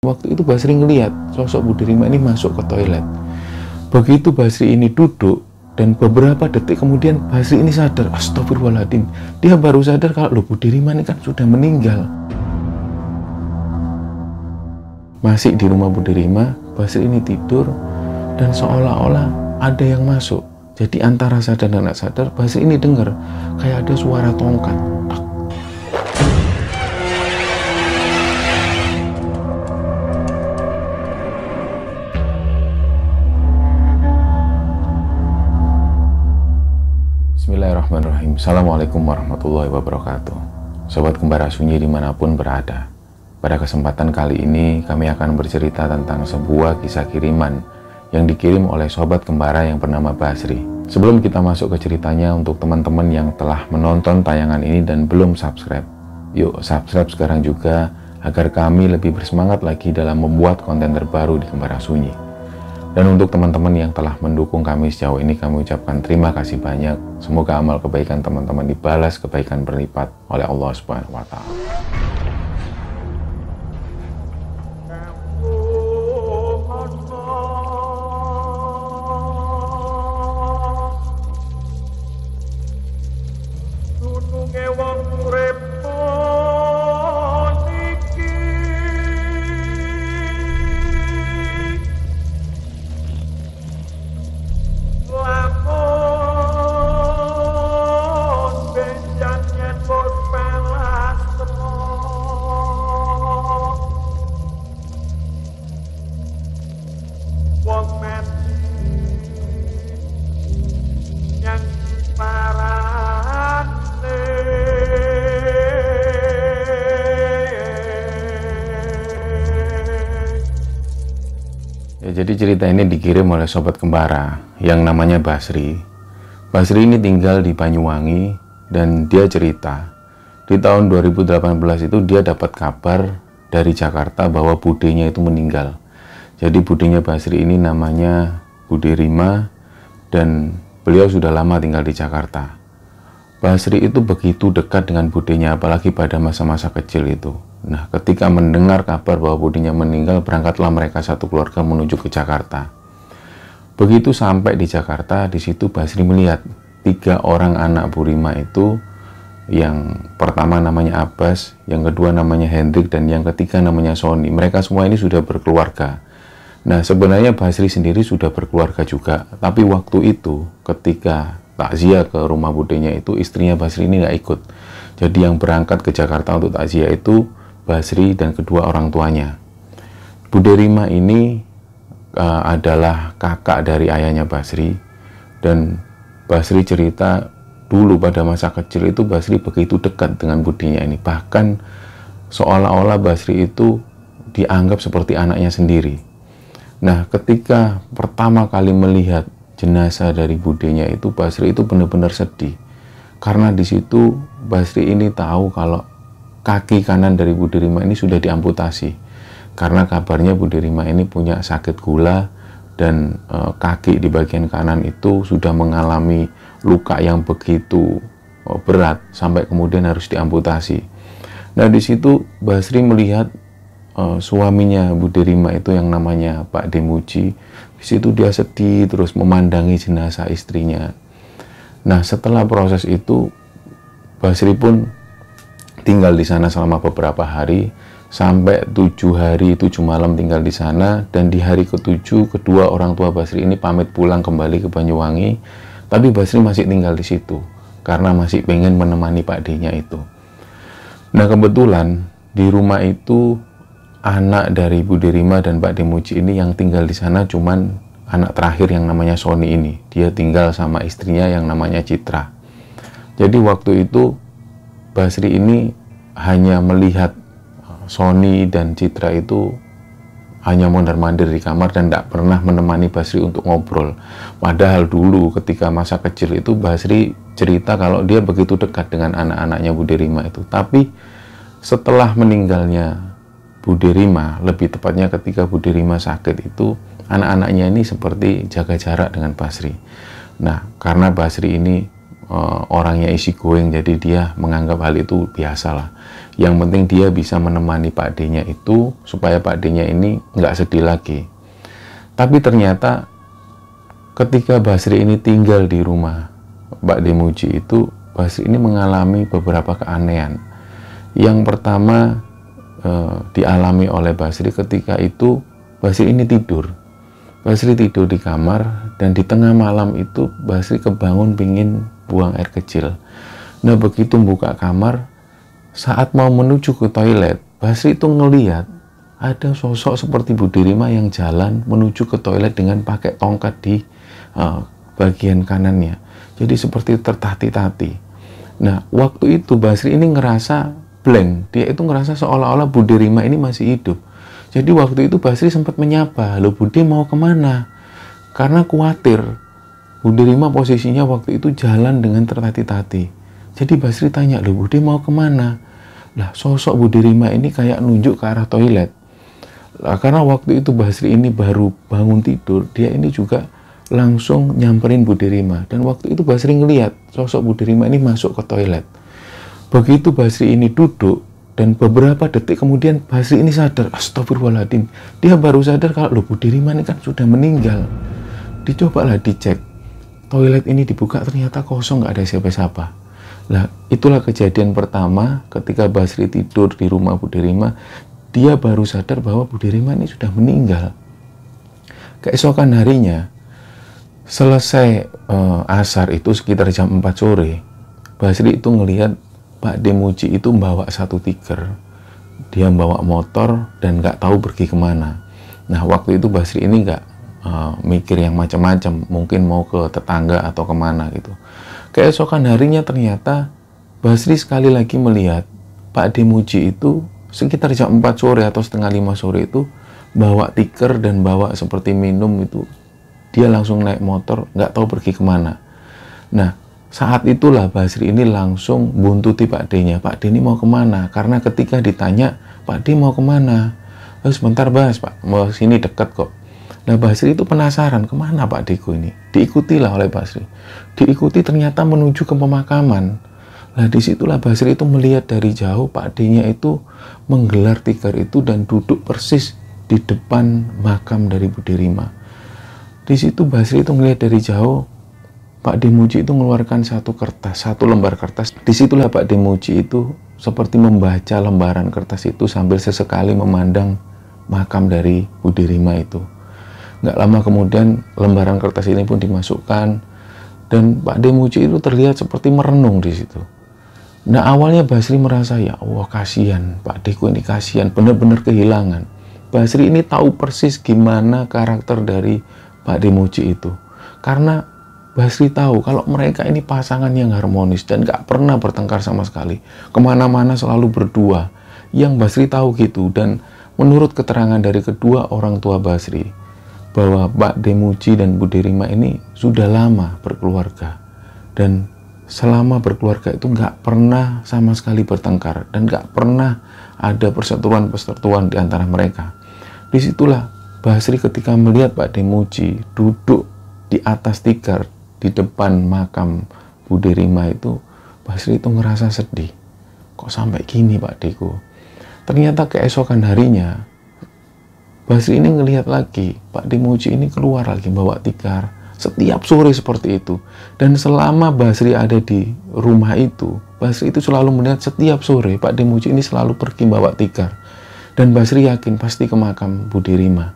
Waktu itu Basri ngelihat sosok Bu Dirima ini masuk ke toilet. Begitu Basri ini duduk, dan beberapa detik kemudian Basri ini sadar, astagfirullahaladzim, dia baru sadar kalau Bu Dirima ini kan sudah meninggal. Masih di rumah Bu Dirima, Basri ini tidur, dan seolah-olah ada yang masuk. Jadi antara sadar dan tidak sadar, Basri ini dengar kayak ada suara tongkat. Tak. Bismillahirrahmanirrahim. Assalamualaikum warahmatullahi wabarakatuh. Sobat Kembara Sunyi dimanapun berada, pada kesempatan kali ini kami akan bercerita tentang sebuah kisah kiriman yang dikirim oleh sobat kembara yang bernama Basri. Sebelum kita masuk ke ceritanya, untuk teman-teman yang telah menonton tayangan ini dan belum subscribe, yuk subscribe sekarang juga agar kami lebih bersemangat lagi dalam membuat konten terbaru di Kembara Sunyi. Dan untuk teman-teman yang telah mendukung kami sejauh ini, kami ucapkan terima kasih banyak. Semoga amal kebaikan teman-teman dibalas kebaikan berlipat oleh Allah Subhanahu wa Ta'ala. Jadi cerita ini dikirim oleh sobat kembara yang namanya Basri. Basri ini tinggal di Banyuwangi dan dia cerita di tahun 2018 itu dia dapat kabar dari Jakarta bahwa budenya itu meninggal. Jadi budenya Basri ini namanya Bu Dirima dan beliau sudah lama tinggal di Jakarta. Basri itu begitu dekat dengan budenya, apalagi pada masa-masa kecil itu. Nah, ketika mendengar kabar bahwa budenya meninggal, berangkatlah mereka satu keluarga menuju ke Jakarta. Begitu sampai di Jakarta, di situ Basri melihat 3 orang anak Bu Rima itu, yang pertama namanya Abbas, yang kedua namanya Hendrik, dan yang ketiga namanya Sony. Mereka semua ini sudah berkeluarga. Nah, sebenarnya Basri sendiri sudah berkeluarga juga, tapi waktu itu ketika takziah ke rumah budenya itu, istrinya Basri ini nggak ikut. Jadi yang berangkat ke Jakarta untuk takziah itu Basri dan kedua orang tuanya. Bu Dirima ini adalah kakak dari ayahnya Basri, dan Basri cerita dulu pada masa kecil itu Basri begitu dekat dengan budenya ini, bahkan seolah-olah Basri itu dianggap seperti anaknya sendiri. Nah, ketika pertama kali melihat jenazah dari budenya itu, Basri itu benar-benar sedih, karena di situ Basri ini tahu kalau kaki kanan dari Bu Dirima ini sudah diamputasi, karena kabarnya Bu Dirima ini punya sakit gula dan kaki di bagian kanan itu sudah mengalami luka yang begitu berat sampai kemudian harus diamputasi. Nah, di situ Basri melihat suaminya Bu Dirima itu yang namanya Pak Demuji. Di situ dia sedih terus memandangi jenazah istrinya. Nah, setelah proses itu Basri pun tinggal di sana selama beberapa hari, sampai 7 hari 7 malam tinggal di sana. Dan di hari ke-7 kedua orang tua Basri ini pamit pulang kembali ke Banyuwangi, tapi Basri masih tinggal di situ karena masih pengen menemani Pak D-nya itu. Nah, kebetulan di rumah itu anak dari Bu Dirima dan Pak Demuji ini yang tinggal di sana cuman anak terakhir yang namanya Sony ini. Dia tinggal sama istrinya yang namanya Citra. Jadi waktu itu Basri ini hanya melihat Sony dan Citra itu hanya mondar-mandir di kamar dan tidak pernah menemani Basri untuk ngobrol. Padahal dulu ketika masa kecil itu Basri cerita kalau dia begitu dekat dengan anak-anaknya Bu Dirima itu. Tapi setelah meninggalnya Bu Dirima, lebih tepatnya ketika Bu Dirima sakit itu, anak-anaknya ini seperti jaga jarak dengan Basri. Nah, karena Basri ini orangnya easy going, jadi dia menganggap hal itu biasalah. Yang penting dia bisa menemani Pak D-nya itu supaya Pak D-nya ini nggak sedih lagi. Tapi ternyata ketika Basri ini tinggal di rumah Pak D Muji itu, Basri ini mengalami beberapa keanehan. Yang pertama dialami oleh Basri ketika itu, Basri ini tidur. Basri tidur di kamar, dan di tengah malam itu Basri kebangun pingin buang air kecil. Nah, begitu buka kamar, saat mau menuju ke toilet, Basri itu ngelihat ada sosok seperti Budi Rima yang jalan menuju ke toilet dengan pakai tongkat di bagian kanannya. Jadi seperti tertati-tati. Nah, waktu itu Basri ini ngerasa blank. Dia itu ngerasa seolah-olah Budi Rima ini masih hidup. Jadi waktu itu Basri sempat menyapa, "Loh, Budi mau kemana?" Karena khawatir Budi Rima posisinya waktu itu jalan dengan tertati-tati. Jadi Basri tanya, "Loh, Budi mau kemana?" Lah, sosok Budi Rima ini kayak nunjuk ke arah toilet. Lah, karena waktu itu Basri ini baru bangun tidur, dia ini juga langsung nyamperin Budi Rima. Dan waktu itu Basri ngelihat sosok Budi Rima ini masuk ke toilet. Begitu Basri ini duduk, dan beberapa detik kemudian Basri ini sadar, astagfirullahaladzim, dia baru sadar kalau loh, Budi Rima ini kan sudah meninggal. Dicobalah dicek, toilet ini dibuka, ternyata kosong, nggak ada siapa-siapa. Lah, itulah kejadian pertama ketika Basri tidur di rumah Budi Rima, dia baru sadar bahwa Budi Rima ini sudah meninggal. Keesokan harinya, selesai asar itu sekitar jam 4 sore, Basri itu ngelihat Pak D Muji itu membawa satu tiker. Dia membawa motor dan nggak tahu pergi kemana. Nah, waktu itu Basri ini nggak mikir yang macam-macam, mungkin mau ke tetangga atau kemana gitu. Keesokan harinya ternyata Basri sekali lagi melihat Pak D Muji itu sekitar jam 4 sore atau setengah 5 sore itu bawa tiker dan bawa seperti minum itu. Dia langsung naik motor, nggak tahu pergi kemana. Nah, saat itulah Basri ini langsung buntuti Pak D-nya. Pak D ini mau kemana? Karena ketika ditanya, Pak D mau kemana? Sebentar Bas, Pak, mau sini dekat kok. Nah, Basri itu penasaran, kemana Pak D-ku ini? Diikutilah oleh Basri. Diikuti ternyata menuju ke pemakaman. Nah, disitulah Basri itu melihat dari jauh Pak D-nya itu menggelar tikar itu dan duduk persis di depan makam dari Budi Rima. Di situ Basri itu melihat dari jauh Pak D Muji itu mengeluarkan satu kertas, satu lembar kertas. Disitulah Pak D Muji itu seperti membaca lembaran kertas itu sambil sesekali memandang makam dari Budi Rima itu. Nggak lama kemudian lembaran kertas ini pun dimasukkan dan Pak D Muji itu terlihat seperti merenung di situ. Nah, awalnya Basri merasa, ya Allah, kasihan Pak D-ku ini, kasihan, benar-benar kehilangan. Basri ini tahu persis gimana karakter dari Pak D Muji itu, karena Basri tahu kalau mereka ini pasangan yang harmonis dan gak pernah bertengkar sama sekali, kemana-mana selalu berdua. Yang Basri tahu gitu. Dan menurut keterangan dari kedua orang tua Basri, bahwa Pak D Muji dan Budi Rima ini sudah lama berkeluarga, dan selama berkeluarga itu nggak pernah sama sekali bertengkar dan nggak pernah ada perseteruan di antara mereka. Disitulah Basri ketika melihat Pak D Muji duduk di atas tikar di depan makam Budi Rima itu, Basri itu ngerasa sedih. Kok sampai gini Pak D-ku? Ternyata keesokan harinya Basri ini ngelihat lagi Pak D Muji ini keluar lagi bawa tikar setiap sore seperti itu. Dan selama Basri ada di rumah itu, Basri itu selalu melihat setiap sore Pak D Muji ini selalu pergi bawa tikar. Dan Basri yakin pasti ke makam Budi Rima.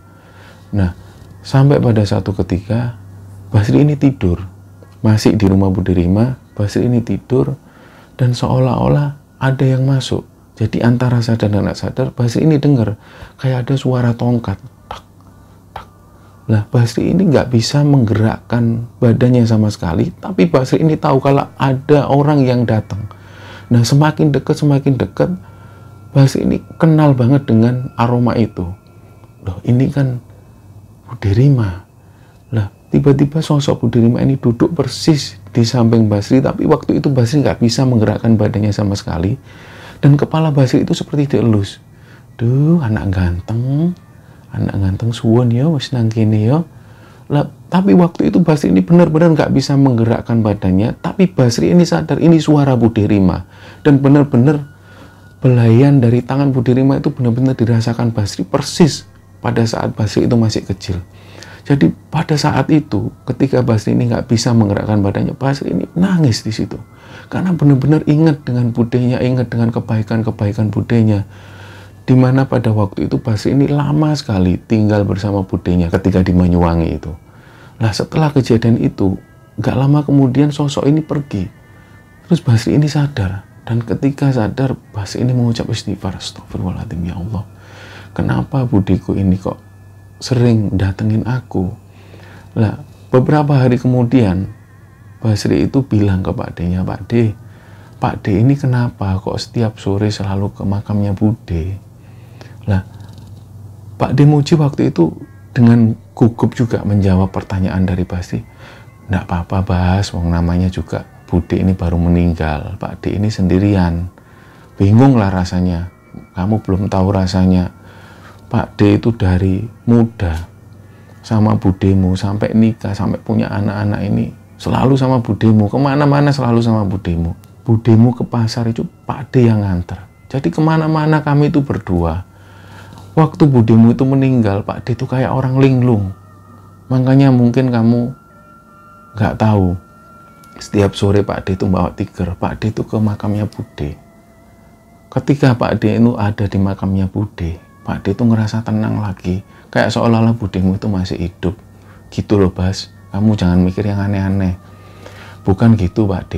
Nah, sampai pada satu ketika Basri ini tidur, masih di rumah Budi Rima. Basri ini tidur dan seolah-olah ada yang masuk. Jadi antara sadar dan tidak sadar, Basri ini dengar kayak ada suara tongkat. Tak, tak. Nah, Basri ini nggak bisa menggerakkan badannya sama sekali, tapi Basri ini tahu kalau ada orang yang datang. Nah, semakin dekat, Basri ini kenal banget dengan aroma itu. Loh, ini kan Budi Rima. Lah, tiba-tiba sosok Budi Rima ini duduk persis di samping Basri, tapi waktu itu Basri nggak bisa menggerakkan badannya sama sekali. Dan kepala Basri itu seperti dielus. Duh, anak ganteng suwun ya, wis nang kene ya. Lah, tapi waktu itu Basri ini benar-benar nggak bisa menggerakkan badannya, tapi Basri ini sadar ini suara Budi Rima. Dan benar-benar belayan dari tangan Budi Rima itu benar-benar dirasakan Basri persis pada saat Basri itu masih kecil. Jadi pada saat itu ketika Basri ini nggak bisa menggerakkan badannya, Basri ini nangis di situ. Karena benar-benar ingat dengan budenya, ingat dengan kebaikan-kebaikan budenya. Dimana pada waktu itu Basri ini lama sekali tinggal bersama budenya ketika di Banyuwangi itu. Nah setelah kejadian itu, nggak lama kemudian sosok ini pergi. Terus Basri ini sadar. Dan ketika sadar, Basri ini mengucap istighfar, astagfirullahaladzim, ya Allah. Kenapa budiku ini kok sering datengin aku? Lah, beberapa hari kemudian, Basri itu bilang ke Pak D-nya, Pak D ini kenapa kok setiap sore selalu ke makamnya Bude? Lah, Pak D Muji waktu itu dengan gugup juga menjawab pertanyaan dari Basri. Nggak apa-apa, Bas, wong namanya juga Bude ini baru meninggal, Pak D ini sendirian. Bingung lah rasanya, kamu belum tahu rasanya. Pak D itu dari muda sama budemu, sampai nikah, sampai punya anak-anak ini selalu sama budemu, kemana-mana selalu sama budemu. Budemu ke pasar itu Pak D yang nganter. Jadi kemana-mana kami itu berdua. Waktu budemu itu meninggal, Pak D itu kayak orang linglung. Makanya mungkin kamu nggak tahu. Setiap sore Pak D itu bawa tiker, Pak D itu ke makamnya Bude. Ketika Pak D itu ada di makamnya Bude, Pak D itu ngerasa tenang lagi. Kayak seolah-olah budemu itu masih hidup. Gitu loh, Bas. Kamu jangan mikir yang aneh-aneh. Bukan gitu, Pak D.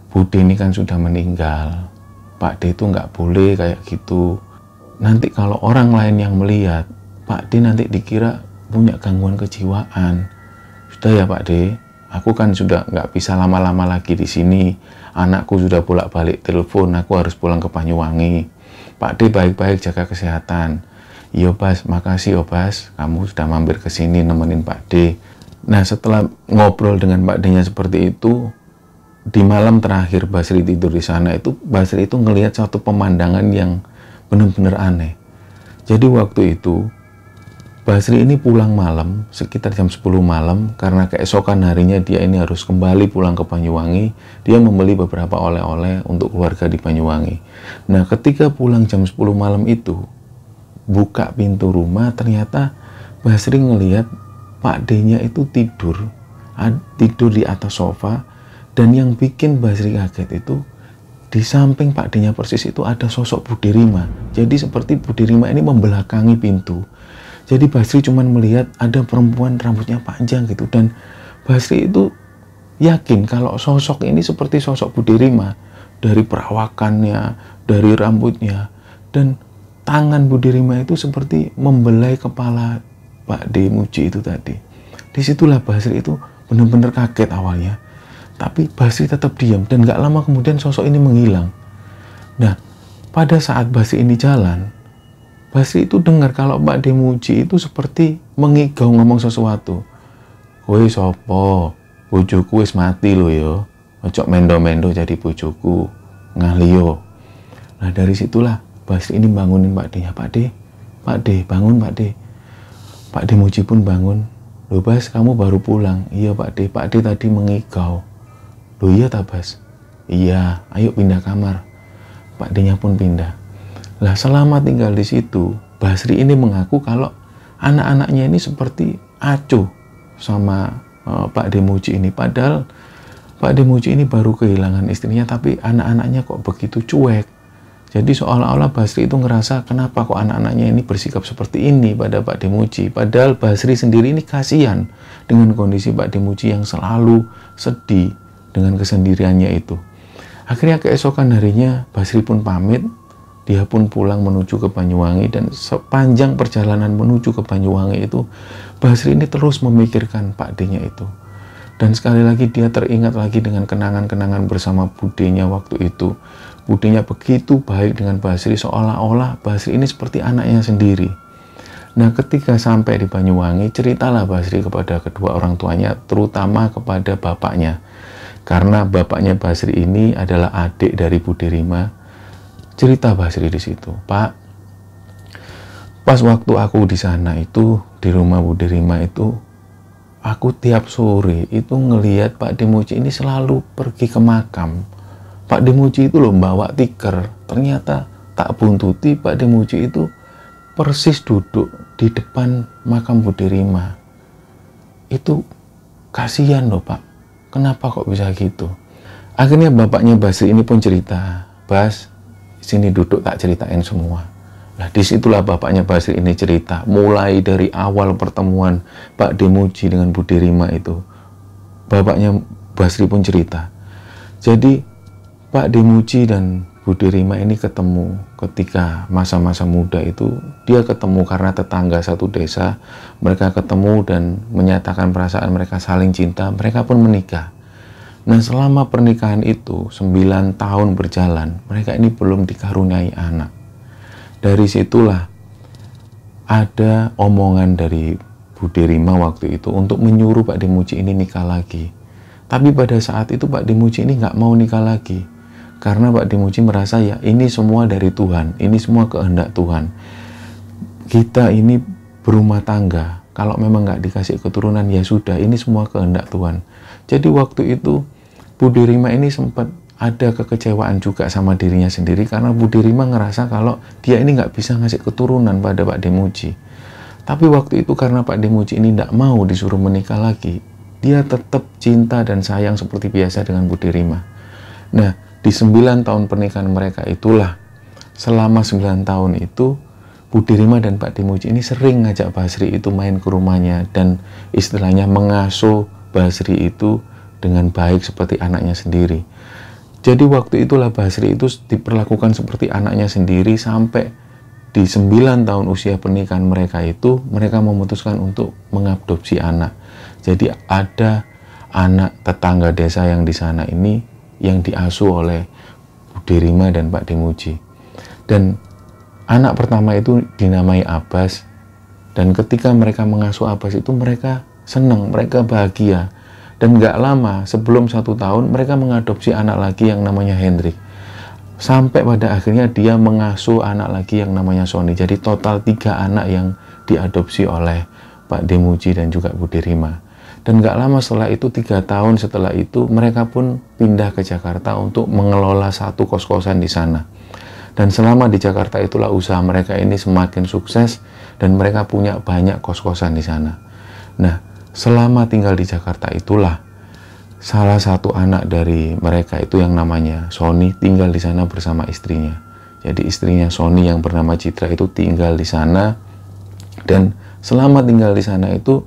Bude ini kan sudah meninggal. Pak D itu nggak boleh kayak gitu. Nanti kalau orang lain yang melihat, Pak D nanti dikira punya gangguan kejiwaan. Sudah ya, Pak D. Aku kan sudah nggak bisa lama-lama lagi di sini. Anakku sudah bolak-balik telepon, aku harus pulang ke Banyuwangi. Pak D baik-baik jaga kesehatan. Iya, Bas, makasih, Bas. Kamu sudah mampir ke sini nemenin Pak D. Nah, setelah ngobrol dengan Pak D-nya seperti itu, di malam terakhir Basri tidur di sana itu, Basri itu ngelihat satu pemandangan yang benar-benar aneh. Jadi waktu itu Basri ini pulang malam, sekitar jam 10 malam, karena keesokan harinya dia ini harus kembali pulang ke Banyuwangi. Dia membeli beberapa oleh-oleh untuk keluarga di Banyuwangi. Nah, ketika pulang jam 10 malam itu, buka pintu rumah, ternyata Basri ngelihat Pak D-nya itu tidur di atas sofa, dan yang bikin Basri kaget itu, di samping Pak D-nya persis itu ada sosok Budi Rima. Jadi seperti Budi Rima ini membelakangi pintu. Jadi Basri cuman melihat ada perempuan rambutnya panjang gitu, dan Basri itu yakin kalau sosok ini seperti sosok Budi Rima dari perawakannya, dari rambutnya, dan tangan Budi Rima itu seperti membelai kepala Pak D Muji itu tadi. Disitulah Basri itu benar-benar kaget awalnya, tapi Basri tetap diam dan gak lama kemudian sosok ini menghilang. Nah, pada saat Basri ini jalan, Basri itu dengar kalau Pak D Muji itu seperti mengigau ngomong sesuatu. Kowe sopo? Bojoku wis mati lo yo. Ojo mendo-mendo jadi bojoku. Ngalio. Nah dari situlah Basri ini bangunin Pak D-nya. Pak D, bangun Pak D. Pak D Muji pun bangun. Loh Bas, kamu baru pulang? Iya Pak D tadi mengigau. Loh iya tak Bas? Iya, ayo pindah kamar. Pak D-nya pun pindah. Lah selama tinggal di situ, Basri ini mengaku kalau anak-anaknya ini seperti acuh sama Pak D Muji ini. Padahal Pak D Muji ini baru kehilangan istrinya, tapi anak-anaknya kok begitu cuek. Jadi seolah-olah Basri itu ngerasa kenapa kok anak-anaknya ini bersikap seperti ini pada Pak D Muji. Padahal Basri sendiri ini kasihan dengan kondisi Pak D Muji yang selalu sedih dengan kesendiriannya itu. Akhirnya keesokan harinya Basri pun pamit. Dia pun pulang menuju ke Banyuwangi, dan sepanjang perjalanan menuju ke Banyuwangi itu Basri ini terus memikirkan Pak D-nya itu. Dan sekali lagi dia teringat lagi dengan kenangan-kenangan bersama budenya waktu itu. Budenya begitu baik dengan Basri, seolah-olah Basri ini seperti anaknya sendiri. Nah ketika sampai di Banyuwangi, ceritalah Basri kepada kedua orang tuanya, terutama kepada bapaknya. Karena bapaknya Basri ini adalah adik dari Budi Rima. Cerita Basri di situ, Pak, pas waktu aku di sana itu, di rumah Budi Rima itu, aku tiap sore itu ngelihat Pak D Muji ini selalu pergi ke makam Pak Demuji itu loh bawa tikar, ternyata tak buntuti Pak Demuji itu persis duduk di depan makam Bu Dirima. Itu kasihan loh Pak, kenapa kok bisa gitu? Akhirnya bapaknya Basri ini pun cerita, Bas, sini duduk tak ceritain semua. Nah disitulah bapaknya Basri ini cerita, mulai dari awal pertemuan Pak Demuji dengan Bu Dirima itu. Bapaknya Basri pun cerita. Jadi Pak Demuji dan Bu Dirima ini ketemu ketika masa-masa muda itu. Dia ketemu karena tetangga satu desa. Mereka ketemu dan menyatakan perasaan mereka saling cinta. Mereka pun menikah. Nah selama pernikahan itu 9 tahun berjalan, mereka ini belum dikaruniai anak. Dari situlah ada omongan dari Bu Dirima waktu itu untuk menyuruh Pak Demuji ini nikah lagi. Tapi pada saat itu Pak Demuji ini nggak mau nikah lagi. Karena Pak Demuji merasa ya ini semua dari Tuhan, ini semua kehendak Tuhan. Kita ini berumah tangga, kalau memang nggak dikasih keturunan ya sudah, ini semua kehendak Tuhan. Jadi waktu itu Bu Dirima ini sempat ada kekecewaan juga sama dirinya sendiri karena Bu Dirima ngerasa kalau dia ini nggak bisa ngasih keturunan pada Pak Demuji. Tapi waktu itu karena Pak Demuji ini nggak mau disuruh menikah lagi, dia tetap cinta dan sayang seperti biasa dengan Bu Dirima. Nah, di 9 tahun pernikahan mereka itulah, selama 9 tahun itu, Bu Dirima dan Pak Demuji ini sering ngajak Basri itu main ke rumahnya dan istilahnya mengasuh Basri itu dengan baik seperti anaknya sendiri. Jadi waktu itulah Basri itu diperlakukan seperti anaknya sendiri sampai di 9 tahun usia pernikahan mereka itu, mereka memutuskan untuk mengadopsi anak. Jadi ada anak tetangga desa yang di sana ini yang diasuh oleh Bu Dirima dan Pak Demuji. Dan anak pertama itu dinamai Abbas. Dan ketika mereka mengasuh Abbas itu mereka senang, mereka bahagia. Dan gak lama, sebelum 1 tahun, mereka mengadopsi anak lagi yang namanya Hendrik. Sampai pada akhirnya dia mengasuh anak lagi yang namanya Sony. Jadi total 3 anak yang diadopsi oleh Pak Demuji dan juga Bu Dirima. Dan gak lama setelah itu, 3 tahun setelah itu, mereka pun pindah ke Jakarta untuk mengelola satu kos-kosan di sana. Dan selama di Jakarta itulah usaha mereka ini semakin sukses dan mereka punya banyak kos-kosan di sana. Nah, selama tinggal di Jakarta itulah salah satu anak dari mereka itu yang namanya Sony tinggal di sana bersama istrinya. Jadi istrinya Sony yang bernama Citra itu tinggal di sana, dan selama tinggal di sana itu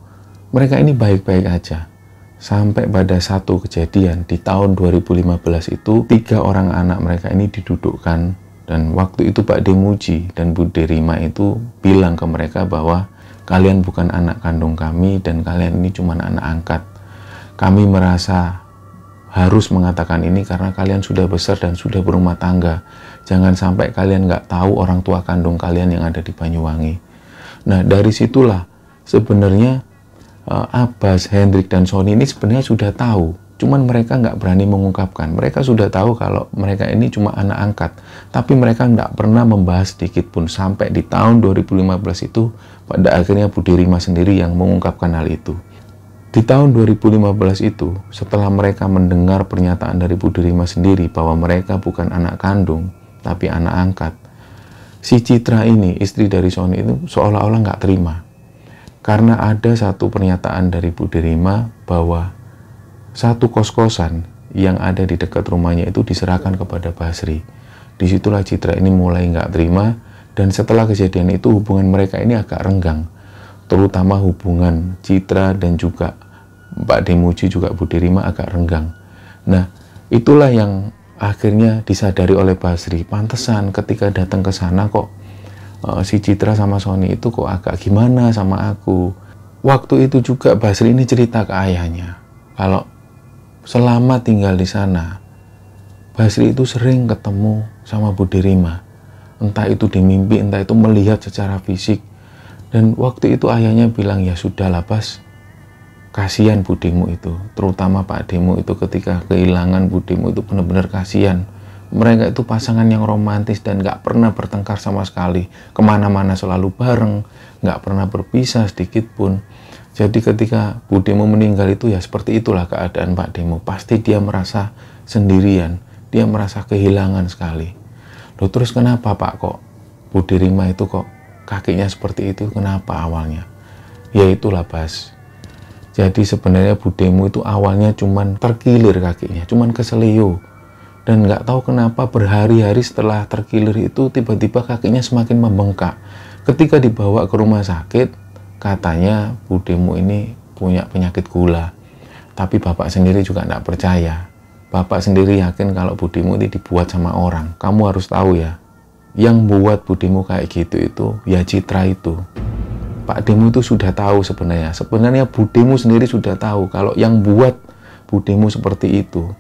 mereka ini baik-baik aja. Sampai pada satu kejadian di tahun 2015 itu 3 orang anak mereka ini didudukkan, dan waktu itu Pak Demuji dan Bu Dirima itu bilang ke mereka bahwa kalian bukan anak kandung kami dan kalian ini cuma anak angkat. Kami merasa harus mengatakan ini karena kalian sudah besar dan sudah berumah tangga. Jangan sampai kalian nggak tahu orang tua kandung kalian yang ada di Banyuwangi. Nah dari situlah sebenarnya Abbas, Hendrik, dan Sony ini sebenarnya sudah tahu, cuman mereka nggak berani mengungkapkan. Mereka sudah tahu kalau mereka ini cuma anak angkat, tapi mereka nggak pernah membahas sedikit pun sampai di tahun 2015 itu pada akhirnya Bu Dirima sendiri yang mengungkapkan hal itu. Di tahun 2015 itu, setelah mereka mendengar pernyataan dari Bu Dirima sendiri bahwa mereka bukan anak kandung, tapi anak angkat, si Citra ini, istri dari Sony itu seolah-olah nggak terima. Karena ada satu pernyataan dari Bu Dirima bahwa satu kos-kosan yang ada di dekat rumahnya itu diserahkan kepada Basri. Disitulah Citra ini mulai nggak terima, dan setelah kejadian itu hubungan mereka ini agak renggang. Terutama hubungan Citra dan juga Pak Demuji juga Bu Dirima agak renggang. Nah, itulah yang akhirnya disadari oleh Basri. Pantesan ketika datang ke sana kok si Citra sama Sony itu kok agak gimana sama aku. Waktu itu juga Basri ini cerita ke ayahnya kalau selama tinggal di sana Basri itu sering ketemu sama Bu Dirima, entah itu di mimpi, entah itu melihat secara fisik. Dan waktu itu ayahnya bilang, ya sudahlah Bas, kasihan budimu itu, terutama Pak Demu itu ketika kehilangan budimu itu benar-benar kasihan. Mereka itu pasangan yang romantis dan gak pernah bertengkar sama sekali. Kemana-mana selalu bareng, gak pernah berpisah sedikit pun. Jadi ketika Bu Demu meninggal itu ya seperti itulah keadaan Pak Demu. Pasti dia merasa sendirian. dia merasa kehilangan sekali. Loh terus kenapa Pak kok Budi Rima itu kok kakinya seperti itu, kenapa awalnya? Ya itulah Bas. Jadi sebenarnya budemu itu awalnya cuman terkilir kakinya, cuman keselio. Dan nggak tahu kenapa berhari-hari setelah terkilir itu tiba-tiba kakinya semakin membengkak. Ketika dibawa ke rumah sakit, katanya budemu ini punya penyakit gula. Tapi bapak sendiri juga nggak percaya. Bapak sendiri yakin kalau budemu ini dibuat sama orang. Kamu harus tahu ya, yang buat budemu kayak gitu itu ya Citra itu. Pak Demu itu sudah tahu sebenarnya. Sebenarnya budemu sendiri sudah tahu kalau yang buat budemu seperti itu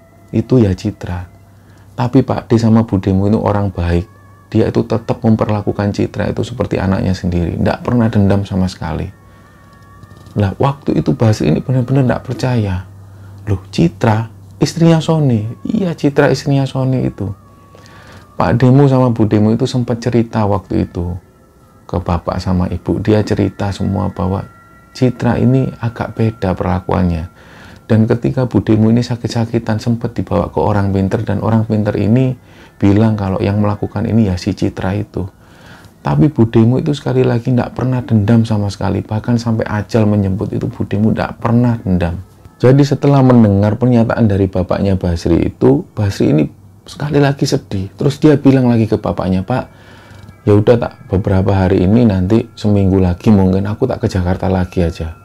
ya Citra. Tapi Pak D sama budemu itu orang baik. Dia itu tetap memperlakukan Citra itu seperti anaknya sendiri. Nggak pernah dendam sama sekali. Lah waktu itu Basri ini benar-benar nggak percaya. Loh Citra, istrinya Sony. Iya Citra istrinya Sony itu. Pak Demu sama budemu itu sempat cerita waktu itu ke bapak sama ibu. Dia cerita semua bahwa Citra ini agak beda perlakuannya. Dan ketika budemu ini sakit-sakitan sempat dibawa ke orang pinter, dan orang pinter ini bilang kalau yang melakukan ini ya si Citra itu. Tapi budemu itu sekali lagi tidak pernah dendam sama sekali. Bahkan sampai ajal menyebut itu budemu tidak pernah dendam. Jadi setelah mendengar pernyataan dari bapaknya Basri itu, Basri ini sekali lagi sedih. Terus dia bilang lagi ke bapaknya, Pak, ya udah tak beberapa hari ini, nanti seminggu lagi mungkin aku tak ke Jakarta lagi aja.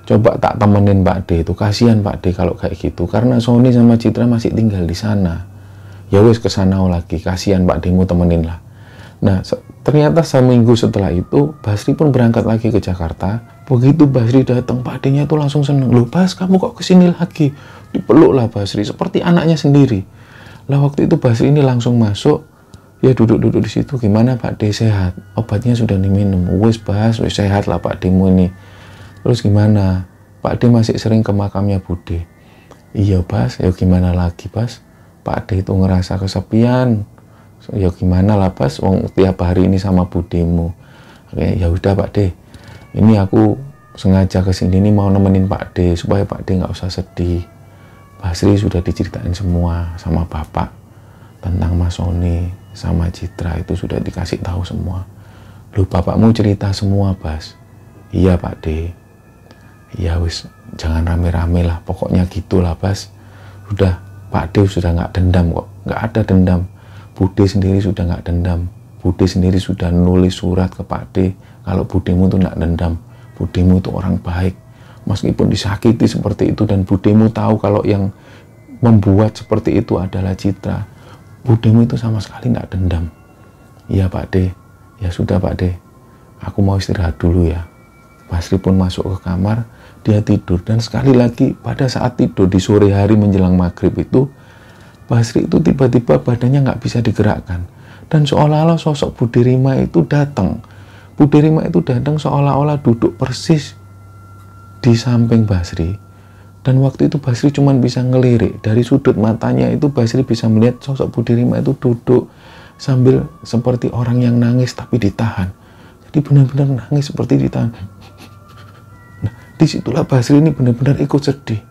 Coba tak temenin Pak D itu, kasihan Pak D kalau kayak gitu. Karena Sony sama Citra masih tinggal di sana. Ya wes ke sana lagi, kasihan Pak D mu temenin lah. Nah, ternyata seminggu setelah itu Basri pun berangkat lagi ke Jakarta. Begitu Basri datang, Pak D-nya itu langsung seneng. Loh Bas, kamu kok kesini lagi? Dipeluk lah Basri seperti anaknya sendiri. Lah waktu itu Basri ini langsung masuk. Ya duduk-duduk di situ. Gimana Pak D, sehat? Obatnya sudah diminum. Wes Bas, wes sehat lah Pak D mu ini. Terus gimana? Pak D masih sering ke makamnya Bude. Iya Bas, ya gimana lagi Bas? Pak D itu ngerasa kesepian. Ya gimana lah Bas, wong tiap hari ini sama budemu. Oke, ya udah Pak D. Ini aku sengaja kesini nih mau nemenin Pak D supaya Pak D nggak usah sedih. Basri sudah diceritain semua sama Bapak tentang Mas Sony sama Citra, itu sudah dikasih tahu semua. Loh bapakmu cerita semua Bas? Iya Pak D. Ya wis, jangan rame-rame lah, pokoknya gitulah Bas. Udah, Pak D sudah nggak dendam kok, nggak ada dendam. Bude sendiri sudah nggak dendam. Bude sendiri sudah nulis surat ke Pak D kalau budemu itu nggak dendam. Budemu itu orang baik. Meskipun disakiti seperti itu, dan budemu tahu kalau yang membuat seperti itu adalah Citra, budemu itu sama sekali nggak dendam. Iya Pak D. Ya sudah Pak D, aku mau istirahat dulu ya. Basri pun masuk ke kamar, dia tidur. Dan sekali lagi pada saat tidur di sore hari menjelang maghrib itu, Basri itu tiba-tiba badannya nggak bisa digerakkan. Dan seolah-olah sosok Budi Rima itu datang. Budi Rima itu datang seolah-olah duduk persis di samping Basri. Dan waktu itu Basri cuma bisa ngelirik. Dari sudut matanya itu Basri bisa melihat sosok Budi Rima itu duduk sambil seperti orang yang nangis tapi ditahan. Jadi benar-benar nangis seperti ditahan. Nah, disitulah Basri ini benar-benar ikut sedih.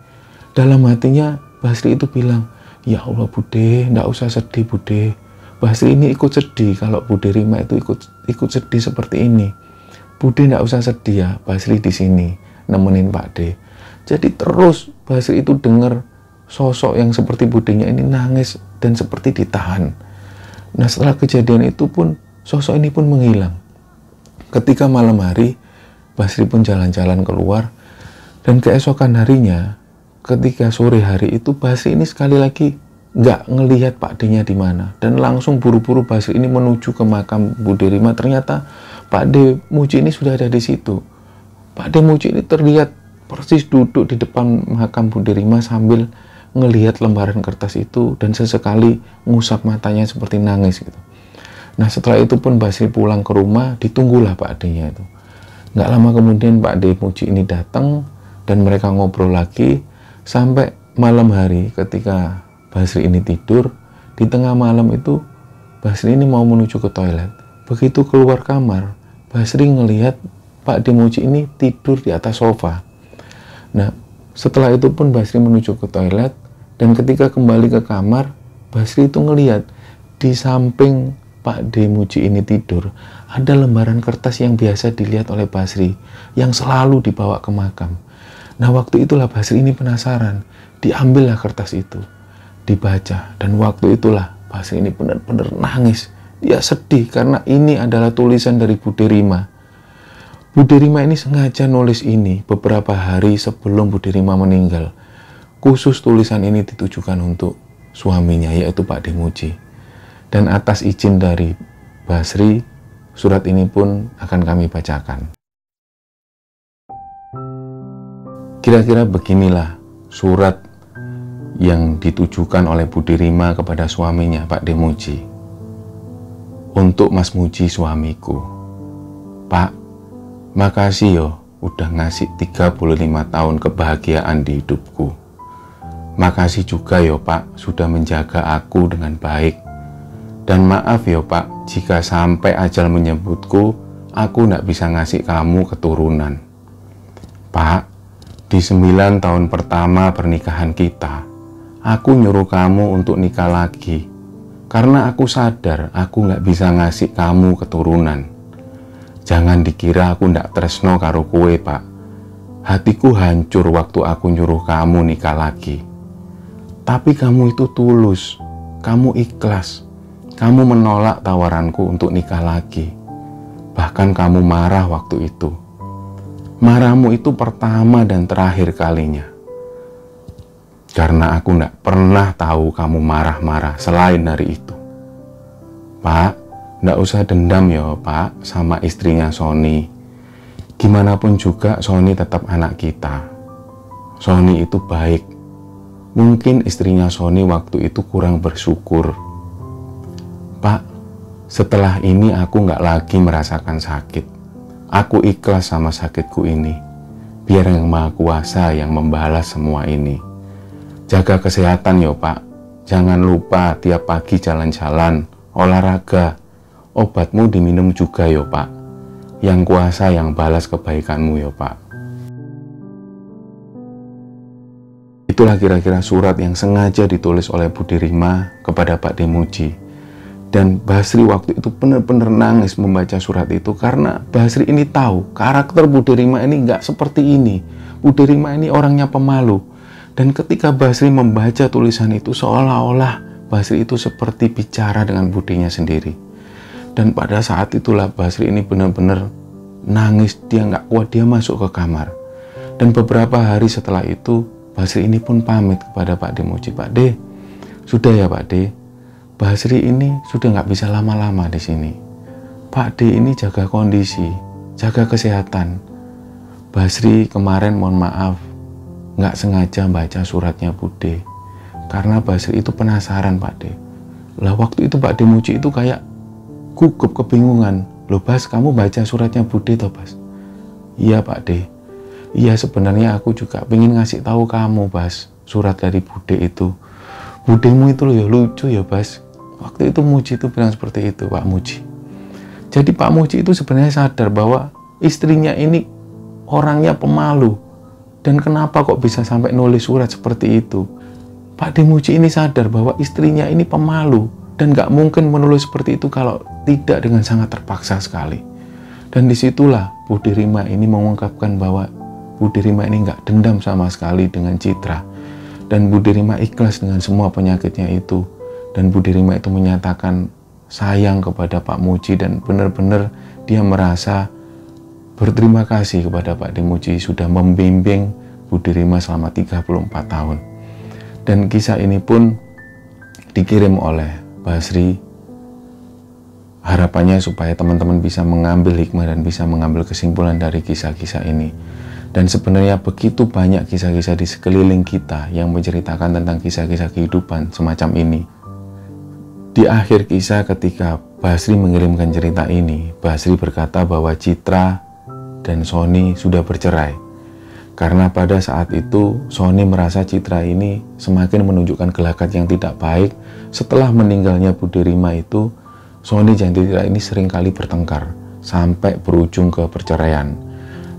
Dalam hatinya Basri itu bilang, ya Allah Bude, nggak usah sedih Bude. Basri ini ikut sedih kalau Budi Rima itu ikut sedih seperti ini. Bude nggak usah sedih ya, Basri di sini nemenin Pak D. Jadi terus Basri itu dengar sosok yang seperti budenya ini nangis dan seperti ditahan. Nah setelah kejadian itu pun sosok ini pun menghilang. Ketika malam hari Basri pun jalan-jalan keluar, dan keesokan harinya ketika sore hari itu Basri ini sekali lagi nggak ngelihat Pak D-nya di mana, dan langsung buru-buru Basri ini menuju ke makam Budi Rima. Ternyata Pak D Muji ini sudah ada di situ. Pak D Muji ini terlihat persis duduk di depan makam Budi Rima sambil ngelihat lembaran kertas itu dan sesekali ngusap matanya seperti nangis gitu. Nah setelah itu pun Basri pulang ke rumah, ditunggulah Pak D-nya itu. Nggak lama kemudian Pak D Muji ini datang dan mereka ngobrol lagi sampai malam hari. Ketika Basri ini tidur, di tengah malam itu Basri ini mau menuju ke toilet. Begitu keluar kamar, Basri ngelihat Pak D Muji ini tidur di atas sofa. Nah, setelah itu pun Basri menuju ke toilet, dan ketika kembali ke kamar, Basri itu ngelihat di samping Pak D. Muji ini tidur, ada lembaran kertas yang biasa dilihat oleh Basri, yang selalu dibawa ke makam. Nah, waktu itulah Basri ini penasaran, diambillah kertas itu, dibaca, dan waktu itulah Basri ini benar-benar nangis. Dia sedih karena ini adalah tulisan dari Bude Rima. Bude Rima ini sengaja nulis ini beberapa hari sebelum Bude Rima meninggal. Khusus tulisan ini ditujukan untuk suaminya, yaitu Pak D. Muji. Dan atas izin dari Basri, surat ini pun akan kami bacakan. Kira-kira beginilah surat yang ditujukan oleh Bude Rima kepada suaminya, Pak D. Muji. Untuk Mas Muji, suamiku. Pak, makasih yo udah ngasih 35 tahun kebahagiaan di hidupku. Makasih juga yo Pak, sudah menjaga aku dengan baik. Dan maaf yo Pak, jika sampai ajal menyebutku, aku nggak bisa ngasih kamu keturunan. Pak, di 9 tahun pertama pernikahan kita, aku nyuruh kamu untuk nikah lagi. Karena aku sadar aku nggak bisa ngasih kamu keturunan. Jangan dikira aku ndak tresno karo kue Pak. Hatiku hancur waktu aku nyuruh kamu nikah lagi. Tapi kamu itu tulus, kamu ikhlas. Kamu menolak tawaranku untuk nikah lagi. Bahkan kamu marah waktu itu. Marahmu itu pertama dan terakhir kalinya. Karena aku tidak pernah tahu kamu marah-marah selain dari itu. Pak, tidak usah dendam ya Pak sama istrinya Sony. Gimana pun juga Sony tetap anak kita. Sony itu baik. Mungkin istrinya Sony waktu itu kurang bersyukur. Pak, setelah ini aku nggak lagi merasakan sakit. Aku ikhlas sama sakitku ini. Biar Yang Maha Kuasa yang membalas semua ini. Jaga kesehatan yo Pak. Jangan lupa tiap pagi jalan-jalan, olahraga. Obatmu diminum juga yo Pak. Yang Kuasa yang balas kebaikanmu yo Pak. Itulah kira-kira surat yang sengaja ditulis oleh Bude Rima kepada Pak D. Muji. Dan Basri waktu itu benar-benar nangis membaca surat itu karena Basri ini tahu karakter Bude Rima ini nggak seperti ini. Bude Rima ini orangnya pemalu. Dan ketika Basri membaca tulisan itu seolah-olah Basri itu seperti bicara dengan budenya sendiri. Dan pada saat itulah Basri ini benar-benar nangis, dia nggak kuat, dia masuk ke kamar. Dan beberapa hari setelah itu Basri ini pun pamit kepada Pak D. Muji. Pak D, sudah ya Pak D. Basri ini sudah nggak bisa lama-lama di sini. Pak D ini jaga kondisi, jaga kesehatan. Basri kemarin mohon maaf, nggak sengaja baca suratnya Bude. Karena Basri itu penasaran Pak D. Lah waktu itu Pak D. Muji itu kayak gugup kebingungan. Loh Bas, kamu baca suratnya Bude toh Bas? Iya Pak D. Iya sebenarnya aku juga pengen ngasih tahu kamu Bas, surat dari Bude itu. Budemu itu loh ya lucu ya Bas. Waktu itu Muji itu bilang seperti itu Pak Muji. Jadi Pak Muji itu sebenarnya sadar bahwa istrinya ini orangnya pemalu. Dan kenapa kok bisa sampai nulis surat seperti itu? Pak D. Muji ini sadar bahwa istrinya ini pemalu. Dan gak mungkin menulis seperti itu kalau tidak dengan sangat terpaksa sekali. Dan disitulah Bude Rima ini mengungkapkan bahwa Bude Rima ini gak dendam sama sekali dengan Citra. Dan Bude Rima ikhlas dengan semua penyakitnya itu. Dan Bude Rima itu menyatakan sayang kepada Pak Muji dan benar-benar dia merasa berterima kasih kepada Pak D. Muji sudah membimbing Bude Rima selama 34 tahun. Dan kisah ini pun dikirim oleh Basri. Harapannya supaya teman-teman bisa mengambil hikmah dan bisa mengambil kesimpulan dari kisah-kisah ini. Dan sebenarnya begitu banyak kisah-kisah di sekeliling kita yang menceritakan tentang kisah-kisah kehidupan semacam ini. Di akhir kisah ketika Basri mengirimkan cerita ini, Basri berkata bahwa Citra dan Sony sudah bercerai. Karena pada saat itu Sony merasa Citra ini semakin menunjukkan gelagat yang tidak baik. Setelah meninggalnya Bude Rima itu, Sony dan Citra ini seringkali bertengkar sampai berujung ke perceraian.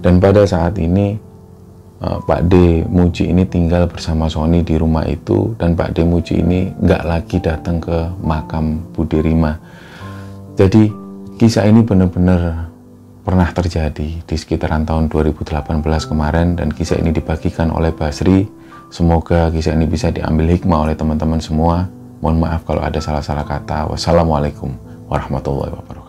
Dan pada saat ini Pak D Muji ini tinggal bersama Sony di rumah itu, dan Pak D Muji ini nggak lagi datang ke makam Budi Rima. Jadi kisah ini benar-benar pernah terjadi di sekitaran tahun 2018 kemarin, dan kisah ini dibagikan oleh Basri. Semoga kisah ini bisa diambil hikmah oleh teman-teman semua. Mohon maaf kalau ada salah-salah kata. Wassalamualaikum warahmatullahi wabarakatuh.